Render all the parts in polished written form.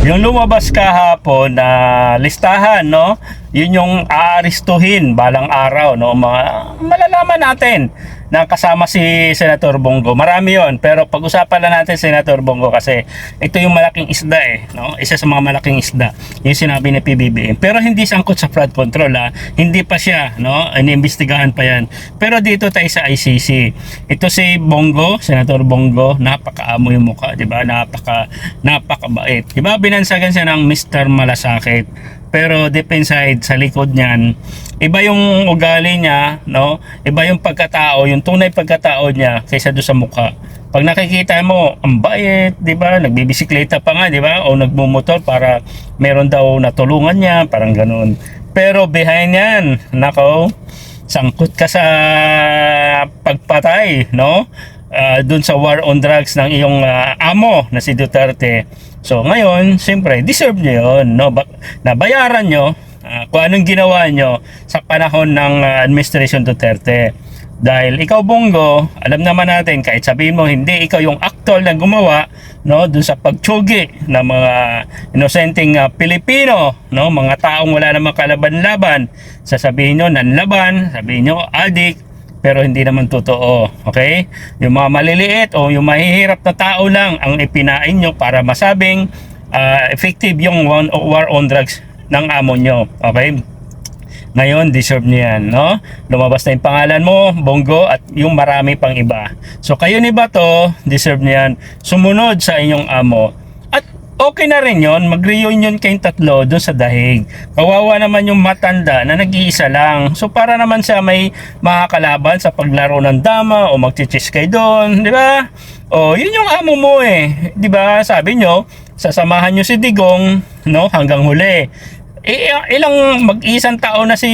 Yung lumabas kahapon na listahan, no? Yun yung aaristuhin balang araw, no? Malalaman natin na kasama si Senator Bongo. Marami yon, pero pag-usapan lang natin Senator Bongo kasi ito yung malaking isda no? Isa sa mga malaking isda, yung sinabi ni PBBM. Pero hindi sangkot sa flood control, hindi pa siya, no? Iniimbestigahan pa yan. Pero dito tayo sa ICC. Ito si Bongo, Senator Bongo, napakaamo yung mukha, di ba? Napakabait. Di ba binansagan siya ng Mr. Malasakit? Pero deep inside, sa likod niyan, iba yung ugali niya, no? Iba yung pagkatao, yung tunay pagkatao niya kaysa doon sa mukha. Pag nakikita mo, ang bait, 'di ba? Nagbibisikleta pa nga, 'di ba? O nagmumotor para meron daw natulungan niya, parang ganoon. Pero behind yan, nako, sangkot ka sa pagpatay, no? Doon sa war on drugs ng iyong amo na si Duterte. So ngayon, siyempre, deserve nyo yun, no? Nabayaran nyo kung anong ginawa nyo sa panahon ng administration Duterte. Dahil ikaw, Bongo, alam naman natin, kahit sabihin mo hindi ikaw yung aktor na gumawa, no, doon sa pagtsugi ng mga inosenteng Pilipino, no, mga taong wala namang kalaban-laban, sasabihin nyo nanlaban, sabihin nyo adik, pero hindi naman totoo, okay? Yung mga maliliit o yung mahihirap na tao lang ang ipinain nyo para masabing effective yung war on drugs ng amo nyo, okay? Ngayon, deserve nyo yan, no? Lumabas na yung pangalan mo, Bongo, at yung marami pang iba. So, kayo ni Bato, deserve nyo yan. Sumunod sa inyong amo. At okay na rin yun, mag-reunion kayong tatlo doon sa dahig. Kawawa naman yung matanda na nag-iisa lang. So, para naman siya may makakalaban sa paglaro ng dama o magchichis kayo doon, di ba? O, yun yung amo mo di ba? Sabi nyo, sasamahan nyo si Digong, no? Hanggang huli. Ilang mag-isang taon na si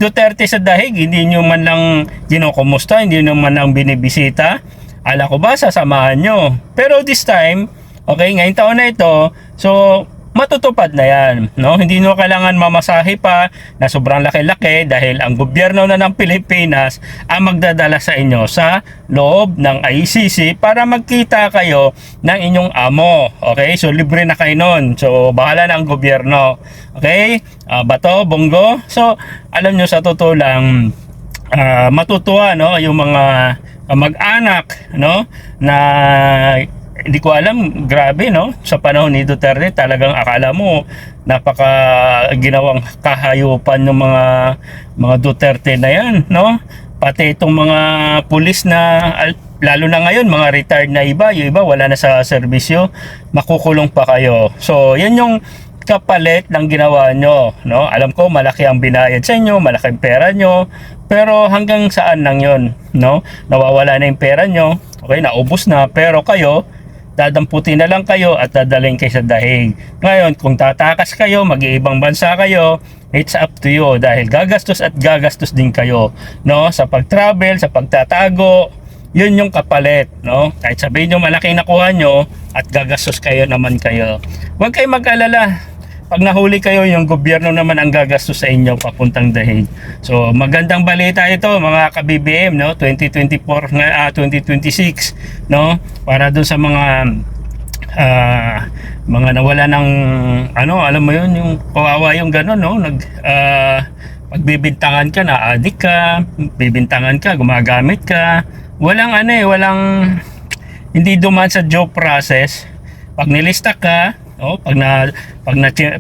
Duterte sa dahig, hindi nyo man lang kinukumusta, hindi nyo man lang binibisita. Ala ko ba, sasamahan nyo. Pero this time, okay, ngayong taon na ito, so matutupad na yan, no? Hindi nyo kailangan mamasahe pa na sobrang laki-laki dahil ang gobyerno na ng Pilipinas ang magdadala sa inyo sa loob ng ICC para magkita kayo ng inyong amo, okay? So libre na kayo nun, so bahala na ang gobyerno, okay? Bato, Bongo, so alam nyo sa totoo lang, matutuwa, no, yung mga mag-anak, no, na hindi ko alam, grabe, no, sa panahon ni Duterte talagang akala mo napaka ginawang kahayupan ng mga Duterte na yan, no? Pati itong mga pulis na lalo na ngayon mga retired na iba, yung iba wala na sa serbisyo, makukulong pa kayo. So yan yung kapalit ng ginawa nyo, no? Alam ko malaki ang binayad sa inyo, malaki ang pera nyo, pero hanggang saan lang yun, no? Nawawala na yung pera nyo, okay, naubos na, pero kayo dadamputi na lang kayo at dadaling kayo sa dahig. Ngayon, kung tatakas kayo, mag-iibang bansa kayo, it's up to you dahil gagastos at gagastos din kayo, no? Sa pag-travel, sa pagtatago, yun yung kapalit, no? Kahit sabihin nyo malaki nakuha nyo at gagastos kayo naman kayo. Huwag kayo mag-alala. Pag nahuli kayo, yung gobyerno naman ang gagastos sa inyo papuntang dahig. So, magandang balita ito, mga ka-BBM, no? 2024, 2026, no? Para doon sa mga nawala ng, alam mo yun, yung kawawa yung gano'n, no? Pagbibintangan ka, na-addict ka, bibintangan ka, gumagamit ka. Walang hindi dumaan sa due process. Pag nilista ka, no,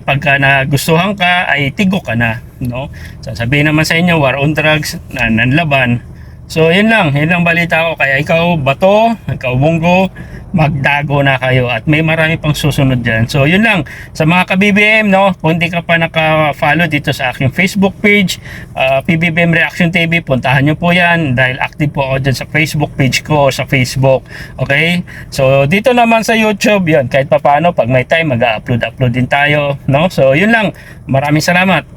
pagka nagustuhan ka ay tigo ka na, no? Sasabihin naman sa inyo war on drugs na nanlaban. So yun lang balita ko. Kaya ikaw Bato, ikaw Bongo, magdago na kayo at may marami pang susunod dyan. So yun lang sa mga ka-BBM, no? Kung hindi ka pa naka-follow dito sa aking Facebook page, PBBM Reaction TV, puntahan nyo po yan dahil active po ako dyan sa Facebook page ko sa Facebook, okay? So dito naman sa YouTube, yun, kahit pa paano pag may time mag-upload din tayo, no? So yun lang, maraming salamat.